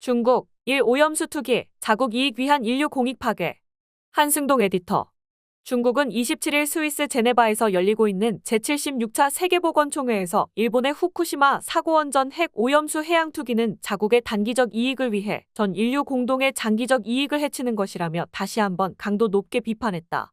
중국, 오염수 투기, 자국 이익 위한 인류 공익 파괴. 한승동 에디터. 중국은 27일 스위스 제네바에서 열리고 있는 제76차 세계보건총회에서 일본의 후쿠시마 사고 원전 핵 오염수 해양 투기는 자국의 단기적 이익을 위해 전 인류 공동의 장기적 이익을 해치는 것이라며 다시 한번 강도 높게 비판했다.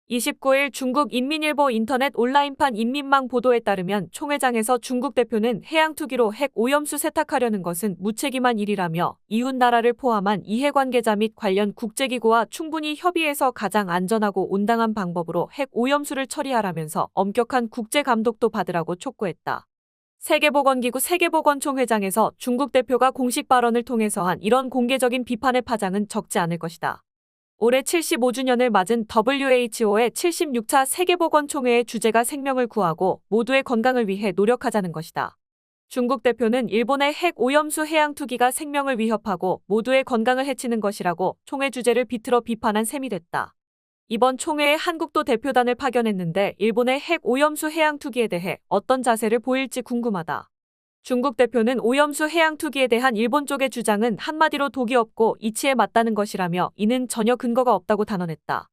29일 중국 인민일보 인터넷 온라인판 인민망 보도에 따르면 총회장에서 중국 대표는 해양 투기로 핵 오염수 세탁하려는 것은 무책임한 일이라며 이웃 나라를 포함한 이해관계자 및 관련 국제기구와 충분히 협의해서 가장 안전하고 온당한 방법으로 핵 오염수를 처리하라면서 엄격한 국제 감독도 받으라고 촉구했다. 세계보건기구 세계보건총회장에서 중국 대표가 공식 발언을 통해서 한 이런 공개적인 비판의 파장은 적지 않을 것이다. 올해 75주년을 맞은 WHO의 76차 세계보건총회의 주제가 생명을 구하고 모두의 건강을 위해 노력하자는 것이다. 중국 대표는 일본의 핵 오염수 해양 투기가 생명을 위협하고 모두의 건강을 해치는 것이라고 총회 주제를 비틀어 비판한 셈이 됐다. 이번 총회에 한국도 대표단을 파견했는데 일본의 핵 오염수 해양 투기에 대해 어떤 자세를 보일지 궁금하다. 중국 대표는 오염수 해양 투기에 대한 일본 쪽의 주장은 한마디로 독이 없고 이치에 맞다는 것이라며 이는 전혀 근거가 없다고 단언했다.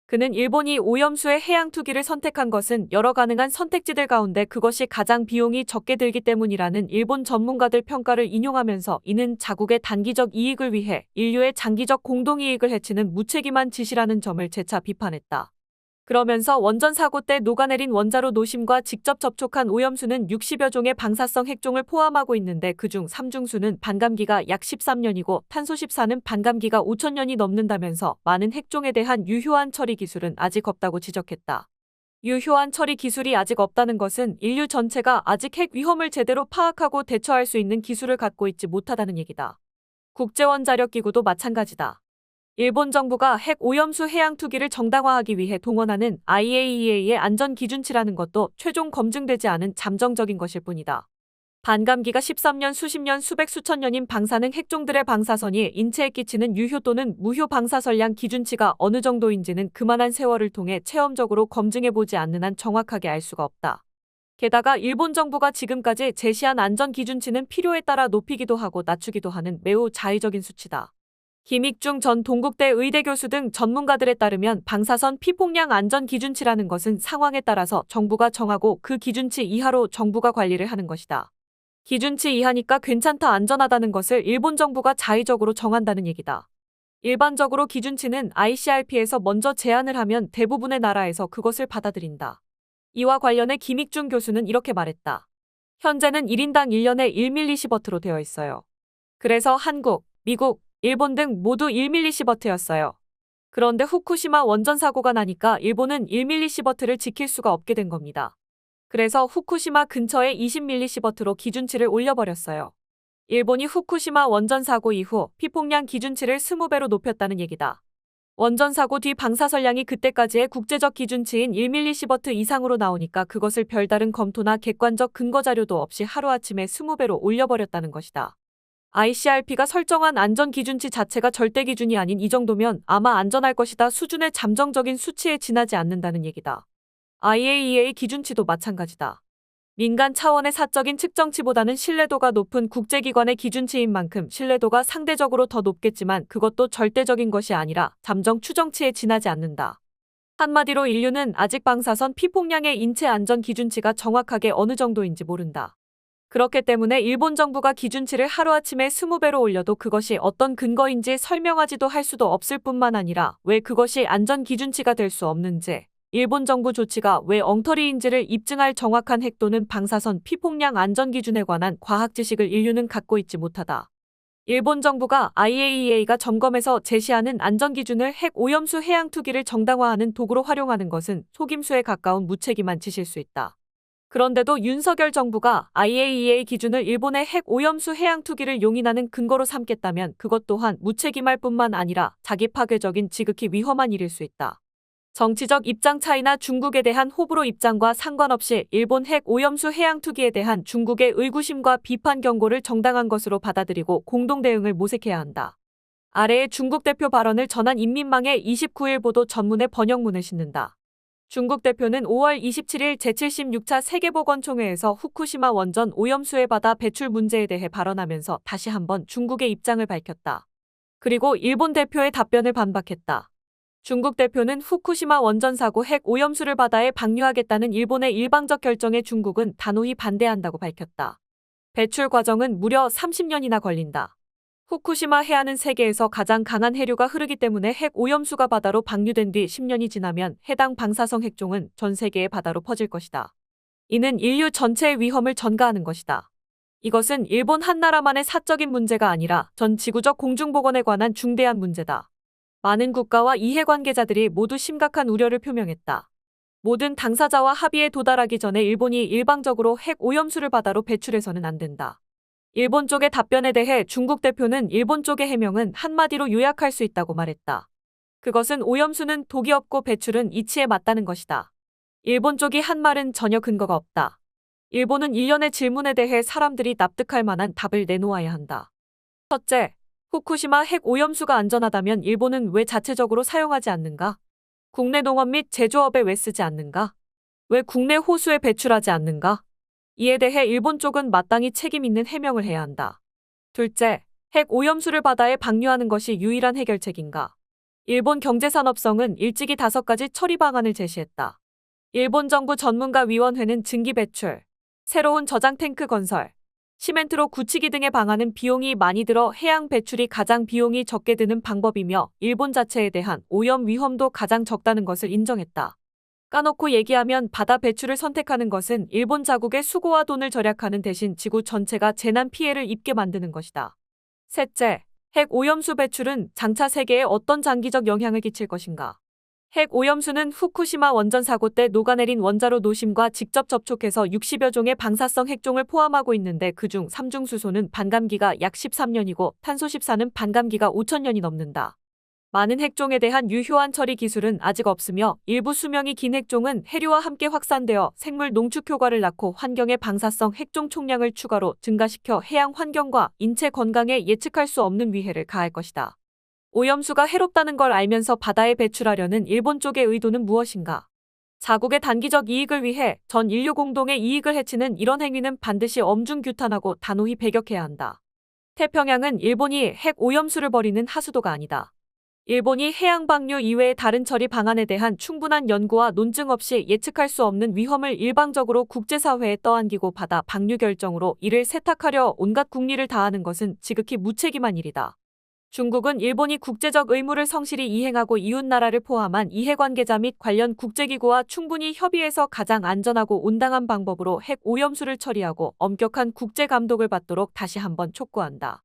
그는 일본이 오염수의 해양 투기를 선택한 것은 여러 가능한 선택지들 가운데 그것이 가장 비용이 적게 들기 때문이라는 일본 전문가들 평가를 인용하면서 이는 자국의 단기적 이익을 위해 인류의 장기적 공동이익을 해치는 무책임한 짓이라는 점을 재차 비판했다. 그러면서 원전 사고 때 녹아내린 원자로 노심과 직접 접촉한 오염수는 60여 종의 방사성 핵종을 포함하고 있는데 그중 삼중수는 반감기가 약 13년이고 탄소 14는 반감기가 5,000년이 넘는다면서 많은 핵종에 대한 유효한 처리 기술은 아직 없다고 지적했다. 유효한 처리 기술이 아직 없다는 것은 인류 전체가 아직 핵 위험을 제대로 파악하고 대처할 수 있는 기술을 갖고 있지 못하다는 얘기다. 국제원자력기구도 마찬가지다. 일본 정부가 핵 오염수 해양 투기를 정당화하기 위해 동원하는 IAEA의 안전기준치라는 것도 최종 검증되지 않은 잠정적인 것일 뿐이다. 반감기가 13년, 수십 년, 수백 수천 년인 방사능 핵종들의 방사선이 인체에 끼치는 유효 또는 무효 방사선량 기준치가 어느 정도인지는 그만한 세월을 통해 체험적으로 검증해보지 않는 한 정확하게 알 수가 없다. 게다가 일본 정부가 지금까지 제시한 안전기준치는 필요에 따라 높이기도 하고 낮추기도 하는 매우 자의적인 수치다. 김익중 전 동국대 의대 교수 등 전문가들에 따르면 방사선 피폭량 안전 기준치라는 것은 상황에 따라서 정부가 정하고 그 기준치 이하로 정부가 관리를 하는 것이다. 기준치 이하니까 괜찮다 안전하다는 것을 일본 정부가 자의적으로 정한다는 얘기다. 일반적으로 기준치는 ICRP에서 먼저 제안을 하면 대부분의 나라에서 그것을 받아들인다. 이와 관련해 김익중 교수는 이렇게 말했다. 현재는 1인당 1년에 1mS로 되어 있어요. 그래서 한국, 미국, 일본 등 모두 1mS였어요. 그런데 후쿠시마 원전 사고가 나니까 일본은 1mS를 지킬 수가 없게 된 겁니다. 그래서 후쿠시마 근처에 20mS로 기준치를 올려버렸어요. 일본이 후쿠시마 원전 사고 이후 피폭량 기준치를 20배로 높였다는 얘기다. 원전 사고 뒤 방사선량이 그때까지의 국제적 기준치인 1mS 이상으로 나오니까 그것을 별다른 검토나 객관적 근거 자료도 없이 하루아침에 20배로 올려버렸다는 것이다. ICRP가 설정한 안전기준치 자체가 절대 기준이 아닌 이 정도면 아마 안전할 것이다 수준의 잠정적인 수치에 지나지 않는다는 얘기다. IAEA 기준치도 마찬가지다. 민간 차원의 사적인 측정치보다는 신뢰도가 높은 국제기관의 기준치인 만큼 신뢰도가 상대적으로 더 높겠지만 그것도 절대적인 것이 아니라 잠정 추정치에 지나지 않는다. 한마디로 인류는 아직 방사선 피폭량의 인체 안전 기준치가 정확하게 어느 정도인지 모른다. 그렇기 때문에 일본 정부가 기준치를 하루아침에 20배로 올려도 그것이 어떤 근거인지 설명하지도 할 수도 없을 뿐만 아니라 왜 그것이 안전기준치가 될 수 없는지, 일본 정부 조치가 왜 엉터리인지를 입증할 정확한 핵 또는 방사선 피폭량 안전기준에 관한 과학 지식을 인류는 갖고 있지 못하다. 일본 정부가 IAEA가 점검해서 제시하는 안전기준을 핵 오염수 해양 투기를 정당화하는 도구로 활용하는 것은 속임수에 가까운 무책임한 짓일 수 있다. 그런데도 윤석열 정부가 IAEA 기준을 일본의 핵 오염수 해양 투기를 용인하는 근거로 삼겠다면 그것 또한 무책임할 뿐만 아니라 자기 파괴적인 지극히 위험한 일일 수 있다. 정치적 입장 차이나 중국에 대한 호불호 입장과 상관없이 일본 핵 오염수 해양 투기에 대한 중국의 의구심과 비판 경고를 정당한 것으로 받아들이고 공동 대응을 모색해야 한다. 아래의 중국 대표 발언을 전한 인민망의 29일 보도 전문의 번역문을 싣는다. 중국 대표는 5월 27일 제76차 세계보건총회에서 후쿠시마 원전 오염수의 바다 배출 문제에 대해 발언하면서 다시 한번 중국의 입장을 밝혔다. 그리고 일본 대표의 답변을 반박했다. 중국 대표는 후쿠시마 원전 사고 핵 오염수를 바다에 방류하겠다는 일본의 일방적 결정에 중국은 단호히 반대한다고 밝혔다. 배출 과정은 무려 30년이나 걸린다. 후쿠시마 해안은 세계에서 가장 강한 해류가 흐르기 때문에 핵 오염수가 바다로 방류된 뒤 10년이 지나면 해당 방사성 핵종은 전 세계의 바다로 퍼질 것이다. 이는 인류 전체의 위험을 전가하는 것이다. 이것은 일본 한 나라만의 사적인 문제가 아니라 전 지구적 공중보건에 관한 중대한 문제다. 많은 국가와 이해관계자들이 모두 심각한 우려를 표명했다. 모든 당사자와 합의에 도달하기 전에 일본이 일방적으로 핵 오염수를 바다로 배출해서는 안 된다. 일본 쪽의 답변에 대해 중국 대표는 일본 쪽의 해명은 한마디로 요약할 수 있다고 말했다. 그것은 오염수는 독이 없고 배출은 이치에 맞다는 것이다. 일본 쪽이 한 말은 전혀 근거가 없다. 일본은 일련의 질문에 대해 사람들이 납득할 만한 답을 내놓아야 한다. 첫째, 후쿠시마 핵 오염수가 안전하다면 일본은 왜 자체적으로 사용하지 않는가? 국내 농업 및 제조업에 왜 쓰지 않는가? 왜 국내 호수에 배출하지 않는가? 이에 대해 일본 쪽은 마땅히 책임 있는 해명을 해야 한다. 둘째, 핵 오염수를 바다에 방류하는 것이 유일한 해결책인가? 일본 경제산업성은 일찍이 5가지 처리 방안을 제시했다. 일본 정부 전문가위원회는 증기 배출, 새로운 저장 탱크 건설, 시멘트로 굳히기 등의 방안은 비용이 많이 들어 해양 배출이 가장 비용이 적게 드는 방법이며 일본 자체에 대한 오염 위험도 가장 적다는 것을 인정했다. 까놓고 얘기하면 바다 배출을 선택하는 것은 일본 자국의 수고와 돈을 절약하는 대신 지구 전체가 재난 피해를 입게 만드는 것이다. 셋째, 핵 오염수 배출은 장차 세계에 어떤 장기적 영향을 끼칠 것인가? 핵 오염수는 후쿠시마 원전 사고 때 녹아내린 원자로 노심과 직접 접촉해서 60여 종의 방사성 핵종을 포함하고 있는데 그중 삼중수소는 반감기가 약 13년이고 탄소 14는 반감기가 5,000년이 넘는다. 많은 핵종에 대한 유효한 처리 기술은 아직 없으며 일부 수명이 긴 핵종은 해류와 함께 확산되어 생물 농축 효과를 낳고 환경의 방사성 핵종 총량을 추가로 증가시켜 해양 환경과 인체 건강에 예측할 수 없는 위해를 가할 것이다. 오염수가 해롭다는 걸 알면서 바다에 배출하려는 일본 쪽의 의도는 무엇인가? 자국의 단기적 이익을 위해 전 인류 공동의 이익을 해치는 이런 행위는 반드시 엄중 규탄하고 단호히 배격해야 한다. 태평양은 일본이 핵 오염수를 버리는 하수도가 아니다. 일본이 해양 방류 이외의 다른 처리 방안에 대한 충분한 연구와 논증 없이 예측할 수 없는 위험을 일방적으로 국제사회에 떠안기고 바다 방류 결정으로 이를 세탁하려 온갖 국리를 다하는 것은 지극히 무책임한 일이다. 중국은 일본이 국제적 의무를 성실히 이행하고 이웃나라를 포함한 이해관계자 및 관련 국제기구와 충분히 협의해서 가장 안전하고 온당한 방법으로 핵 오염수를 처리하고 엄격한 국제 감독을 받도록 다시 한번 촉구한다.